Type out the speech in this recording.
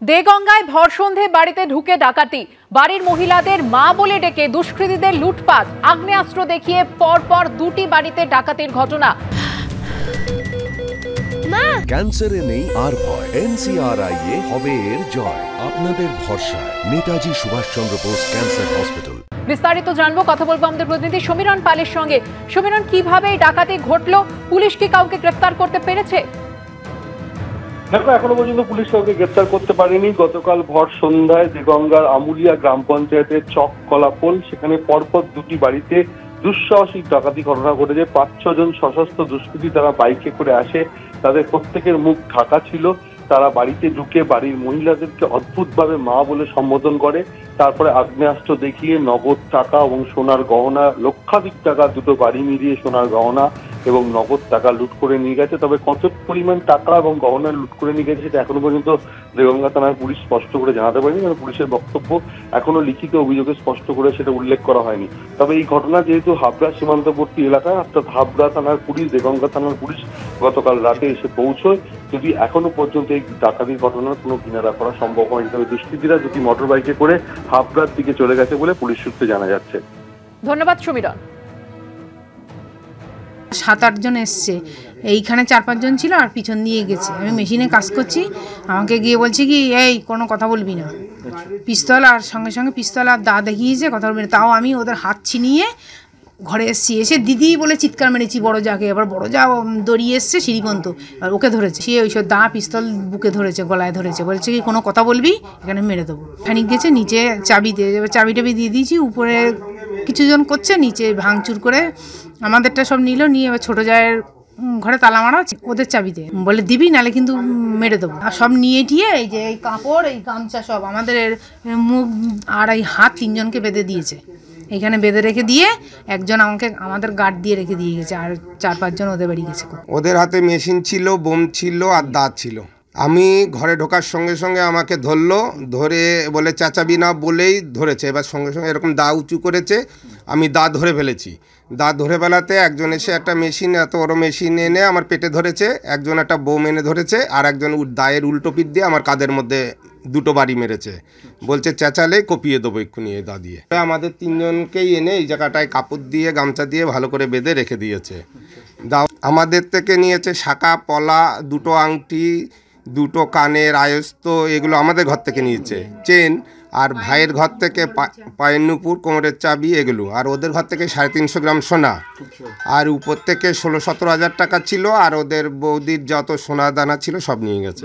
দেগঙ্গায় ভর সন্ধে বাড়িতে ঢুকে ডাকাতি, বাড়ির মহিলাদের মা বলে ডেকে দুষ্কৃতীদের লুটপাট, আগ্নেয়াস্ত্র দেখিয়ে পরপর দুটি বাড়িতে ডাকাতির ঘটনা। ক্যান্সারে নেই আর ভয়, NCRI হবে এর জয়। আপনাদের ভরসা নেতাজি সুভাষচন্দ্র বোস ক্যান্সার হসপিটাল। বিস্তারিত জানবো, কথা বলবো আমাদের প্রতিনিধি সমীরণ পালের সঙ্গে। সমীরণ, কিভাবে এই ডাকাতি ঘটলো? পুলিশ কি কাউকে গ্রেফতার করতে পেরেছে? দেখো, এখনো পর্যন্ত পুলিশ কাউকে গ্রেপ্তার করতে পারেনি। গতকাল ভর সন্ধ্যায় দেগঙ্গার আমুলিয়া গ্রাম পঞ্চায়েতের চক কলাপোল, সেখানে পরপর দুটি বাড়িতে দুঃসাহসিক ডাকাতি ঘটনা ঘটেছে। 5-6 জন সশস্ত্র দুষ্কৃতী তারা বাইকে করে আসে, তাদের প্রত্যেকের মুখ ঢাকা ছিল। তারা বাড়িতে ঢুকে বাড়ির মহিলাদেরকে অদ্ভুতভাবে মা বলে সম্বোধন করে, তারপরে আগ্নেয়াস্ত্র দেখিয়ে নগদ টাকা এবং সোনার গহনা, লক্ষাধিক টাকা, দুটো বাড়ি মিলিয়ে সোনার গহনা এবং নগদ টাকা লুট করে নিয়ে গেছে। তবে কত পরিমাণ টাকা এবং গহনা লুট করে নিয়ে গেছে সেটা এখনো পর্যন্ত দেগঙ্গা থানার পুলিশ স্পষ্ট করে জানাতে পারেনি, কারণ পুলিশের বক্তব্য এখনো লিখিত অভিযোগে স্পষ্ট করে সেটা উল্লেখ করা হয়নি। তবে এই ঘটনা যেহেতু হাবড়া সীমান্তবর্তী এলাকায়, অর্থাৎ হাবড়া থানার পুলিশ, দেগঙ্গা থানার পুলিশ গতকাল রাতে এসে পৌঁছয়, যদি এখনো পর্যন্ত এই ডাকাতির ঘটনার কোনো কিনারা করা সম্ভব হয়নি। তবে দুষ্কৃতীরা দুটি মোটর বাইকে করে হাবড়ার দিকে চলে গেছে বলে পুলিশ সূত্রে জানা যাচ্ছে। ধন্যবাদ সমীরণ। 7-8 জন এসছে, এইখানে 4-5 জন ছিল আর পিছন দিয়ে গেছে। আমি মেশিনে কাজ করছি, আমাকে গিয়ে বলছে কি এই কোনো কথা বলবি না, পিস্তল আর সঙ্গে সঙ্গে পিস্তল আর দা দেখিয়েছে, কথা বলবি না। তাও আমি ওদের হাত ছিনিয়ে ঘরে এসছি, এসে দিদি বলে চিৎকার মেরেছি বড় যাকে। এবার বড় যা দড়িয়ে এসছে সিঁড়ি পর্যন্ত, আর ওকে ধরেছে, সে ওইসব দা পিস্তল বুকে ধরেছে, গলায় ধরেছে, বলছে কি কোনো কথা বলবি এখানে মেরে দেবো। খানিক গেছে, নিচে চাবি দিয়ে, এবার চাবি টাবি দিয়ে দিয়েছি, উপরে কিছু জন করছে, নিচে ভাঙচুর করে আমাদেরটা সব নিল, নিয়ে এবার ছোটো জায়ের ঘরে তালা মারা, ওদের চাবিতে বলে দিবি নাহলে কিন্তু মেরে দেবো। আর সব নিয়ে টিয়ে এই যে এই কাপড়, এই গামছা সব আমাদের মুখ আর এই হাত 3 জনকে বেঁধে দিয়েছে, এইখানে বেঁধে রেখে দিয়ে একজন আমাদের গার্ড দিয়ে রেখে দিয়ে গেছে, আর 4-5 জন ওদের বাড়ি গেছে। ওদের হাতে মেশিন ছিল, বোম ছিল আর দাঁত ছিল। আমি ঘরে ঢোকার সঙ্গে সঙ্গে আমাকে ধরলো, ধরে বলে চেঁচাবি না বলেই ধরেছে। এবার সঙ্গে সঙ্গে এরকম দা উঁচু করেছে, আমি দা ধরে ফেলেছি। দা ধরে ফেলাতে একজন এসে একটা মেশিন, এত বড় মেশিন এনে আমার পেটে ধরেছে, একজন একটা বোম এনে ধরেছে, আর একজন দায়ের উল্টো পিঠ দিয়ে আমার কাঁধের মধ্যে 2টো বাড়ি মেরেছে। বলছে চেঁচালে কপিয়ে দেবো এক্ষুনি এই দা দিয়ে। আমাদের 3 জনকেই এনে এই জায়গাটায় কাপড় দিয়ে গামছা দিয়ে ভালো করে বেঁধে রেখে দিয়েছে। আমাদের থেকে নিয়েছে শাঁখা, পলা, 2টো আংটি, 2টো কানের আয়স্ত, এগুলো আমাদের ঘর থেকে নিয়েছে। চেন, আর ভাইয়ের ঘর থেকে পায়ের নুপুর, কোমরের চাবি, এগুলো। আর ওদের ঘর থেকে 350 গ্রাম সোনা, আর উপর থেকে 16-17 হাজার টাকা ছিল, আর ওদের বৌদির যত সোনা দানা ছিল সব নিয়ে গেছে।